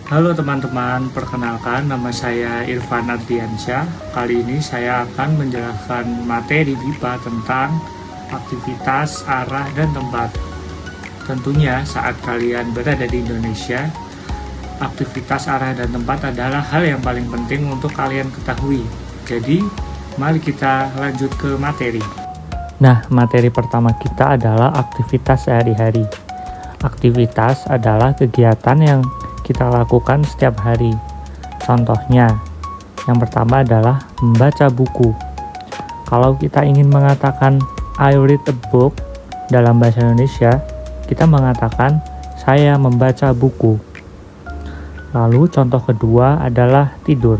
Halo teman-teman, perkenalkan nama saya Irfan Ardiansyah. Kali ini saya akan menjelaskan materi BIPA tentang aktivitas, arah, dan tempat. Tentunya saat kalian berada di Indonesia, aktivitas, arah, dan tempat adalah hal yang paling penting untuk kalian ketahui. Jadi, mari kita lanjut ke materi. Nah, materi pertama kita adalah aktivitas sehari-hari. Aktivitas adalah kegiatan yang kita lakukan setiap hari. Contohnya, yang pertama adalah membaca buku. Kalau kita ingin mengatakan I read a book dalam bahasa Indonesia, kita mengatakan saya membaca buku. Lalu contoh kedua adalah tidur.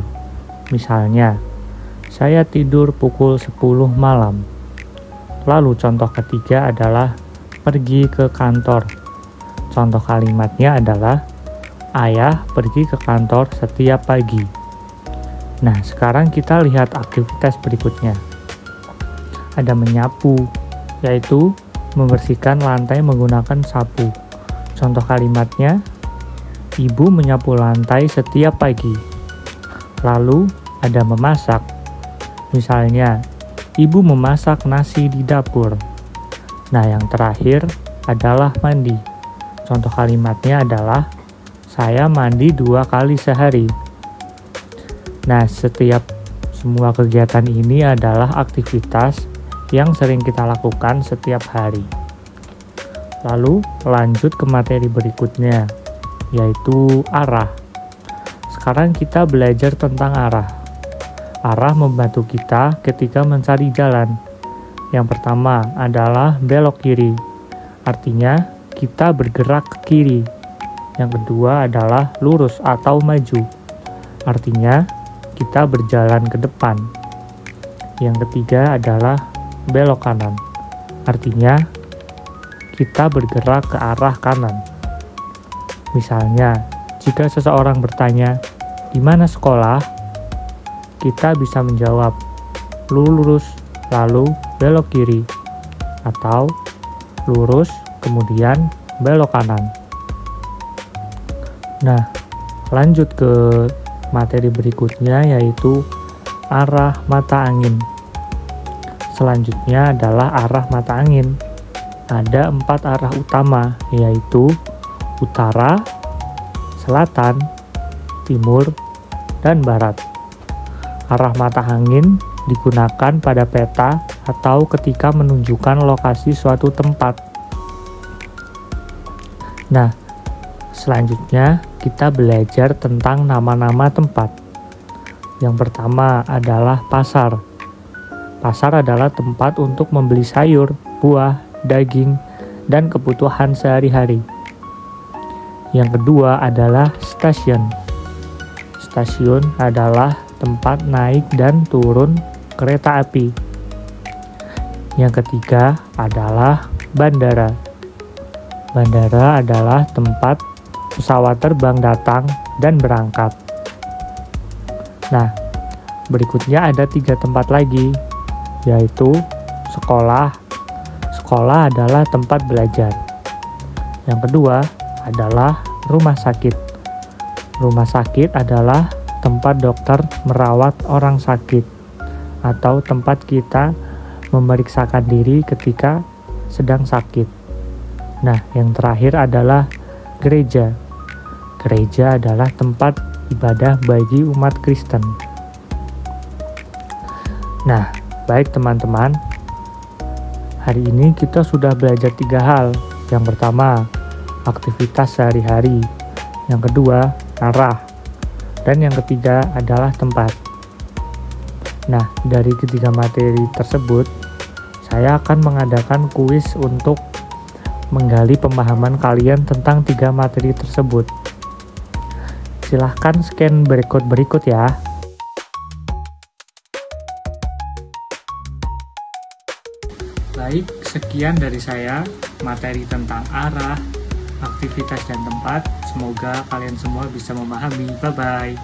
Misalnya, saya tidur pukul 10 malam. Lalu contoh ketiga adalah pergi ke kantor. Contoh kalimatnya adalah ayah pergi ke kantor setiap pagi. Nah, sekarang kita lihat aktivitas berikutnya. Ada menyapu, yaitu membersihkan lantai menggunakan sapu. Contoh kalimatnya, ibu menyapu lantai setiap pagi. Lalu, ada memasak. Misalnya, ibu memasak nasi di dapur. Nah, yang terakhir adalah mandi. Contoh kalimatnya adalah saya mandi 2 kali sehari. Nah, semua kegiatan ini adalah aktivitas yang sering kita lakukan setiap hari. Lalu, lanjut ke materi berikutnya, yaitu arah. Sekarang kita belajar tentang arah. Arah membantu kita ketika mencari jalan. Yang pertama adalah belok kiri. Artinya, kita bergerak ke kiri. Yang kedua adalah lurus atau maju. Artinya, kita berjalan ke depan. Yang ketiga adalah belok kanan. Artinya, kita bergerak ke arah kanan. Misalnya, jika seseorang bertanya, "Di mana sekolah?" Kita bisa menjawab, lurus, lalu belok kiri. Atau, lurus, kemudian belok kanan. Nah, lanjut ke materi berikutnya, yaitu arah mata angin. Selanjutnya adalah arah mata angin. Ada 4 arah utama, yaitu utara, selatan, timur, dan barat. Arah mata angin digunakan pada peta atau ketika menunjukkan lokasi suatu tempat. Nah, selanjutnya kita belajar tentang nama-nama tempat. Yang pertama adalah pasar. Pasar adalah tempat untuk membeli sayur, buah, daging, dan kebutuhan sehari-hari. Yang kedua adalah stasiun. Stasiun adalah tempat naik dan turun kereta api. Yang ketiga adalah bandara. Bandara adalah tempat pesawat terbang datang dan berangkat. Nah, berikutnya ada 3 tempat lagi, yaitu sekolah. Sekolah adalah tempat belajar. Yang kedua adalah rumah sakit. Rumah sakit adalah tempat dokter merawat orang sakit, atau tempat kita memeriksakan diri ketika sedang sakit. Nah, yang terakhir adalah gereja. Gereja adalah tempat ibadah bagi umat Kristen. Nah, baik teman-teman. Hari ini kita sudah belajar 3 hal. Yang pertama, aktivitas sehari-hari. Yang kedua, arah. Dan yang ketiga adalah tempat. Nah, dari ketiga materi tersebut, saya akan mengadakan kuis untuk menggali pemahaman kalian tentang 3 materi tersebut. Silahkan scan berikut ya. Baik, sekian dari saya, materi tentang arah, aktivitas, dan tempat. Semoga kalian semua bisa memahami. Bye-bye.